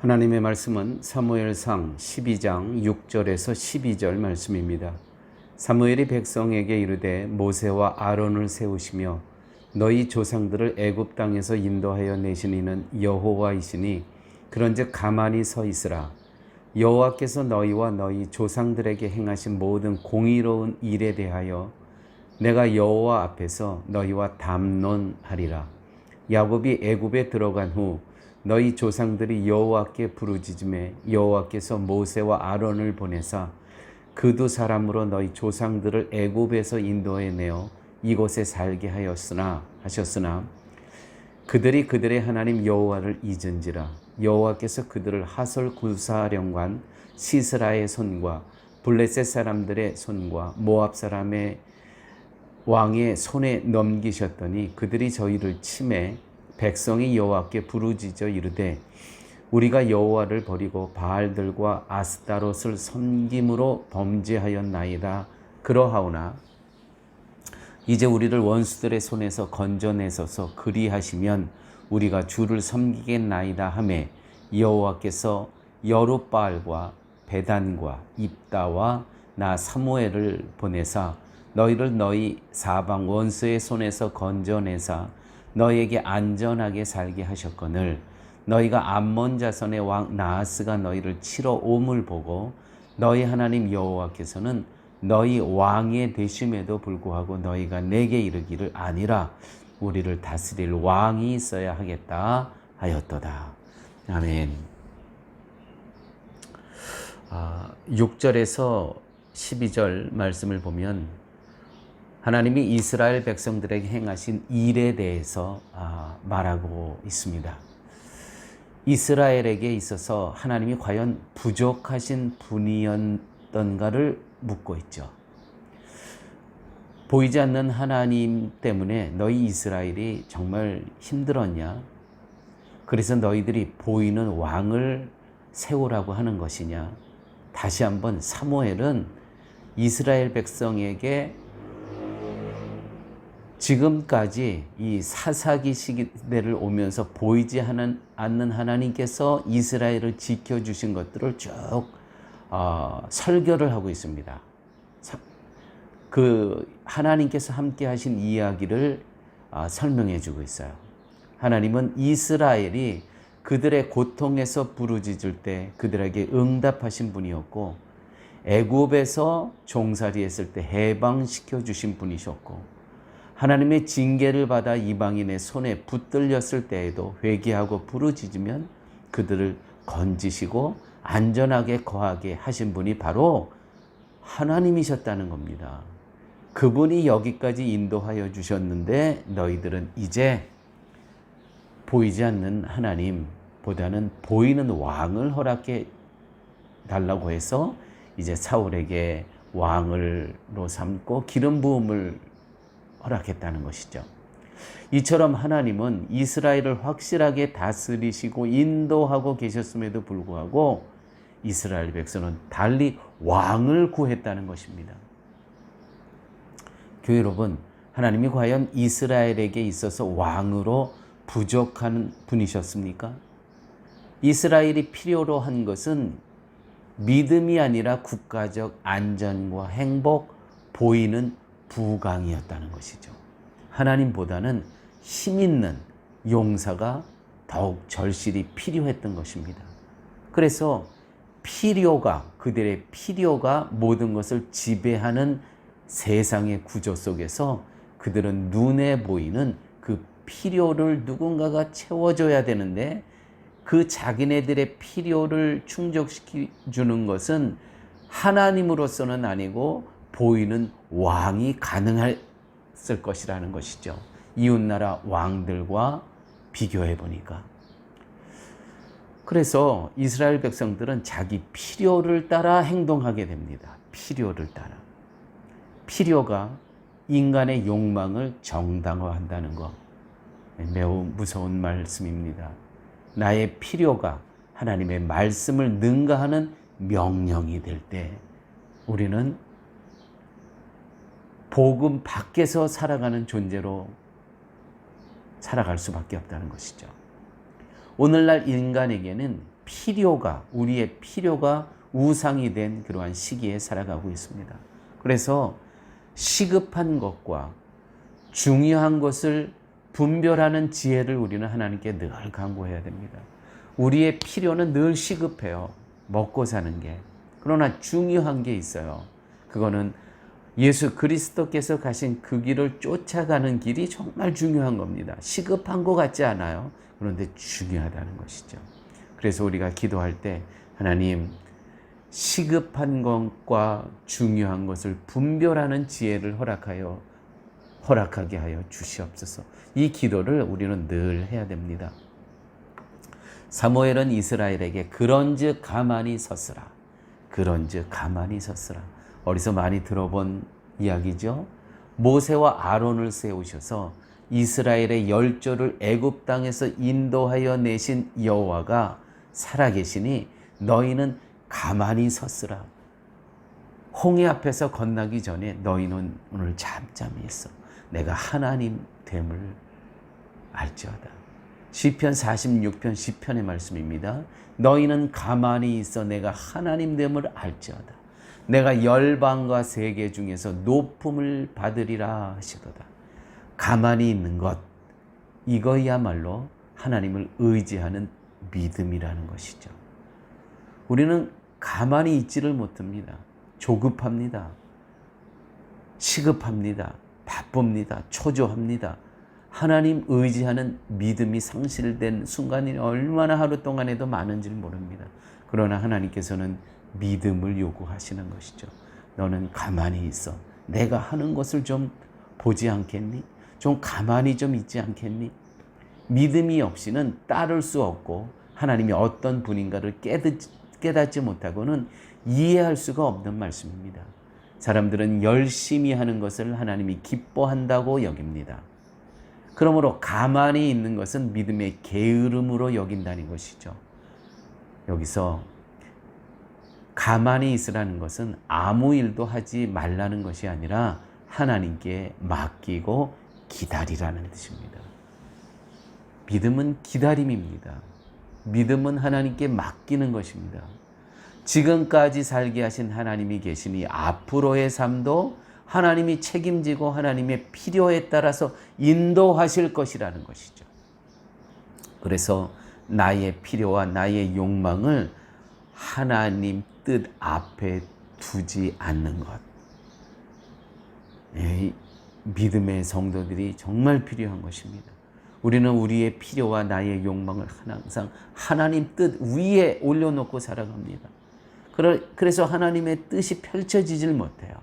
하나님의 말씀은 사무엘상 12장 6절에서 12절 말씀입니다. 사무엘이 백성에게 이르되 모세와 아론을 세우시며 너희 조상들을 애굽 땅에서 인도하여 내신 이는 여호와이시니 그런즉 가만히 서 있으라. 여호와께서 너희와 너희 조상들에게 행하신 모든 공의로운 일에 대하여 내가 여호와 앞에서 너희와 담론하리라. 야곱이 애굽에 들어간 후 너희 조상들이 여호와께 부르짖음에 여호와께서 모세와 아론을 보내사 그 두 사람으로 너희 조상들을 애굽에서 인도해 내어 이곳에 살게 하셨으나 그들이 그들의 하나님 여호와를 잊은지라. 여호와께서 그들을 하솔 구사령관 시스라의 손과 블레셋 사람들의 손과 모압 사람의 왕의 손에 넘기셨더니 그들이 저희를 치매 백성이 여호와께 부르짖어 이르되 우리가 여호와를 버리고 바알들과 아스타롯을 섬김으로 범죄하였나이다. 그러하오나 이제 우리를 원수들의 손에서 건져내소서. 그리하시면 우리가 주를 섬기겠나이다 하매 여호와께서 여룻바알과 베단과 입다와 나 사무엘을 보내사 너희를 너희 사방 원수의 손에서 건져내사 너희에게 안전하게 살게 하셨거늘 너희가 암몬 자손의 왕 나하스가 너희를 치러 옴을 보고 너희 하나님 여호와께서는 너희 왕이 되심에도 불구하고 너희가 내게 이르기를 아니라 우리를 다스릴 왕이 있어야 하겠다 하였도다. 아멘. 6절에서 12절 말씀을 보면 하나님이 이스라엘 백성들에게 행하신 일에 대해서 말하고 있습니다. 이스라엘에게 있어서 하나님이 과연 부족하신 분이었던가를 묻고 있죠. 보이지 않는 하나님 때문에 너희 이스라엘이 정말 힘들었냐? 그래서 너희들이 보이는 왕을 세우라고 하는 것이냐? 다시 한번 사무엘은 이스라엘 백성에게 지금까지 이 사사기 시대를 오면서 보이지 않는 하나님께서 이스라엘을 지켜주신 것들을 쭉 설교를 하고 있습니다. 그 하나님께서 함께 하신 이야기를 설명해 주고 있어요. 하나님은 이스라엘이 그들의 고통에서 부르짖을 때 그들에게 응답하신 분이었고 애굽에서 종살이했을 때 해방시켜 주신 분이셨고 하나님의 징계를 받아 이방인의 손에 붙들렸을 때에도 회개하고 부르짖으면 그들을 건지시고 안전하게 거하게 하신 분이 바로 하나님이셨다는 겁니다. 그분이 여기까지 인도하여 주셨는데 너희들은 이제 보이지 않는 하나님보다는 보이는 왕을 허락해 달라고 해서 이제 사울에게 왕으로 삼고 기름 부음을 허락했다는 것이죠. 이처럼 하나님은 이스라엘을 확실하게 다스리시고 인도하고 계셨음에도 불구하고 이스라엘 백성은 달리 왕을 구했다는 것입니다. 교회 여러분, 하나님이 과연 이스라엘에게 있어서 왕으로 부족한 분이셨습니까? 이스라엘이 필요로 한 것은 믿음이 아니라 국가적 안전과 행복, 보이는 부강이었다는 것이죠. 하나님보다는 힘 있는 용사가 더욱 절실히 필요했던 것입니다. 그래서 그들의 필요가 모든 것을 지배하는 세상의 구조 속에서 그들은 눈에 보이는 그 필요를 누군가가 채워줘야 되는데 그 자기네들의 필요를 충족시켜주는 것은 하나님으로서는 아니고 보이는 왕이 가능했을 것이라는 것이죠. 이웃나라 왕들과 비교해 보니까. 그래서 이스라엘 백성들은 자기 필요를 따라 행동하게 됩니다. 필요를 따라. 필요가 인간의 욕망을 정당화한다는 것. 매우 무서운 말씀입니다. 나의 필요가 하나님의 말씀을 능가하는 명령이 될 때 우리는 복음 밖에서 살아가는 존재로 살아갈 수밖에 없다는 것이죠. 오늘날 인간에게는 우리의 필요가 우상이 된 그러한 시기에 살아가고 있습니다. 그래서 시급한 것과 중요한 것을 분별하는 지혜를 우리는 하나님께 늘 간구해야 됩니다. 우리의 필요는 늘 시급해요. 먹고 사는 게. 그러나 중요한 게 있어요. 그거는 예수 그리스도께서 가신 그 길을 쫓아가는 길이 정말 중요한 겁니다. 시급한 것 같지 않아요? 그런데 중요하다는 것이죠. 그래서 우리가 기도할 때 하나님, 시급한 것과 중요한 것을 분별하는 지혜를 허락하게 하여 주시옵소서. 이 기도를 우리는 늘 해야 됩니다. 사무엘은 이스라엘에게 그런즉 가만히 섰으라. 그런즉 가만히 섰으라. 어디서 많이 들어본 이야기죠. 모세와 아론을 세우셔서 이스라엘의 열조를 애굽 땅에서 인도하여 내신 여호와가 살아계시니 너희는 가만히 섰으라. 홍해 앞에서 건너기 전에 너희는 오늘 잠잠히 있어. 내가 하나님 됨을 알지어다. 시편 46편 시편의 말씀입니다. 너희는 가만히 있어 내가 하나님 됨을 알지어다. 내가 열방과 세계 중에서 높음을 받으리라 하시도다. 가만히 있는 것, 이거야말로 하나님을 의지하는 믿음이라는 것이죠. 우리는 가만히 있지를 못합니다. 조급합니다. 시급합니다. 바쁩니다. 초조합니다. 하나님 의지하는 믿음이 상실된 순간이 얼마나 하루 동안에도 많은지 모릅니다. 그러나 하나님께서는 믿음을 요구하시는 것이죠. 너는 가만히 있어. 내가 하는 것을 좀 보지 않겠니? 좀 가만히 좀 있지 않겠니? 믿음이 없이는 따를 수 없고 하나님이 어떤 분인가를 깨닫지 못하고는 이해할 수가 없는 말씀입니다. 사람들은 열심히 하는 것을 하나님이 기뻐한다고 여깁니다. 그러므로 가만히 있는 것은 믿음의 게으름으로 여긴다는 것이죠. 여기서 가만히 있으라는 것은 아무 일도 하지 말라는 것이 아니라 하나님께 맡기고 기다리라는 뜻입니다. 믿음은 기다림입니다. 믿음은 하나님께 맡기는 것입니다. 지금까지 살게 하신 하나님이 계시니 앞으로의 삶도 하나님이 책임지고 하나님의 필요에 따라서 인도하실 것이라는 것이죠. 그래서 나의 필요와 나의 욕망을 하나님 뜻 앞에 두지 않는 것. 믿음의 성도들이 정말 필요한 것입니다. 우리는 우리의 필요와 나의 욕망을 항상 하나님 뜻 위에 올려놓고 살아갑니다. 그래서 하나님의 뜻이 펼쳐지질 못해요.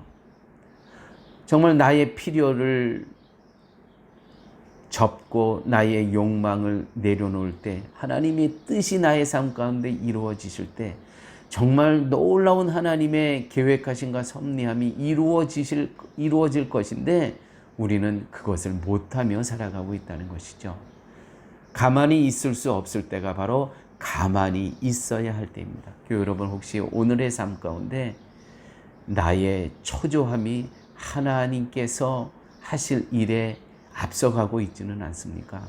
정말 나의 필요를 접고 나의 욕망을 내려놓을 때 하나님의 뜻이 나의 삶 가운데 이루어지실 때 정말 놀라운 하나님의 계획하신과 섭리함이 이루어질 것인데 우리는 그것을 못하며 살아가고 있다는 것이죠. 가만히 있을 수 없을 때가 바로 가만히 있어야 할 때입니다. 교회 여러분, 혹시 오늘의 삶 가운데 나의 초조함이 하나님께서 하실 일에 앞서가고 있지는 않습니까?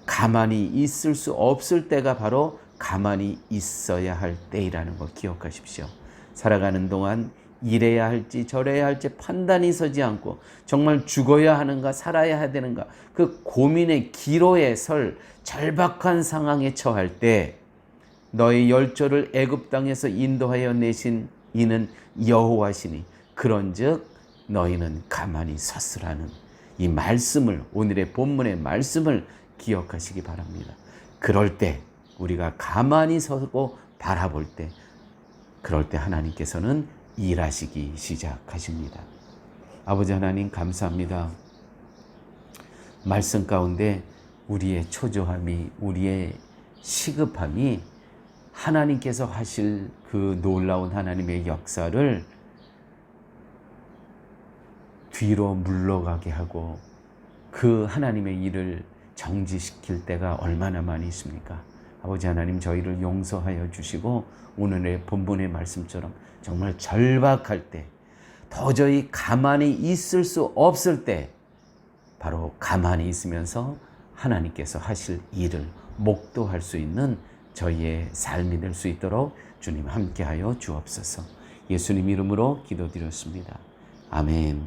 가만히 있을 수 없을 때가 바로 가만히 있어야 할 때이라는 거 기억하십시오. 살아가는 동안 이래야 할지 저래야 할지 판단이 서지 않고 정말 죽어야 하는가 살아야 되는가 그 고민의 기로에 설 절박한 상황에 처할 때 너의 열조를 애굽 땅에서 인도하여 내신 이는 여호와시니 그런즉 너희는 가만히 섰으라는 이 말씀을, 오늘의 본문의 말씀을 기억하시기 바랍니다. 그럴 때 우리가 가만히 서고 바라볼 때, 그럴 때 하나님께서는 일하시기 시작하십니다. 아버지 하나님 감사합니다. 말씀 가운데 우리의 초조함이, 우리의 시급함이 하나님께서 하실 그 놀라운 하나님의 역사를 뒤로 물러가게 하고 그 하나님의 일을 정지시킬 때가 얼마나 많이 있습니까? 아버지 하나님, 저희를 용서하여 주시고 오늘의 본문의 말씀처럼 정말 절박할 때, 도저히 가만히 있을 수 없을 때 바로 가만히 있으면서 하나님께서 하실 일을 목도할 수 있는 저희의 삶이 될 수 있도록 주님 함께하여 주옵소서. 예수님 이름으로 기도드렸습니다. 아멘.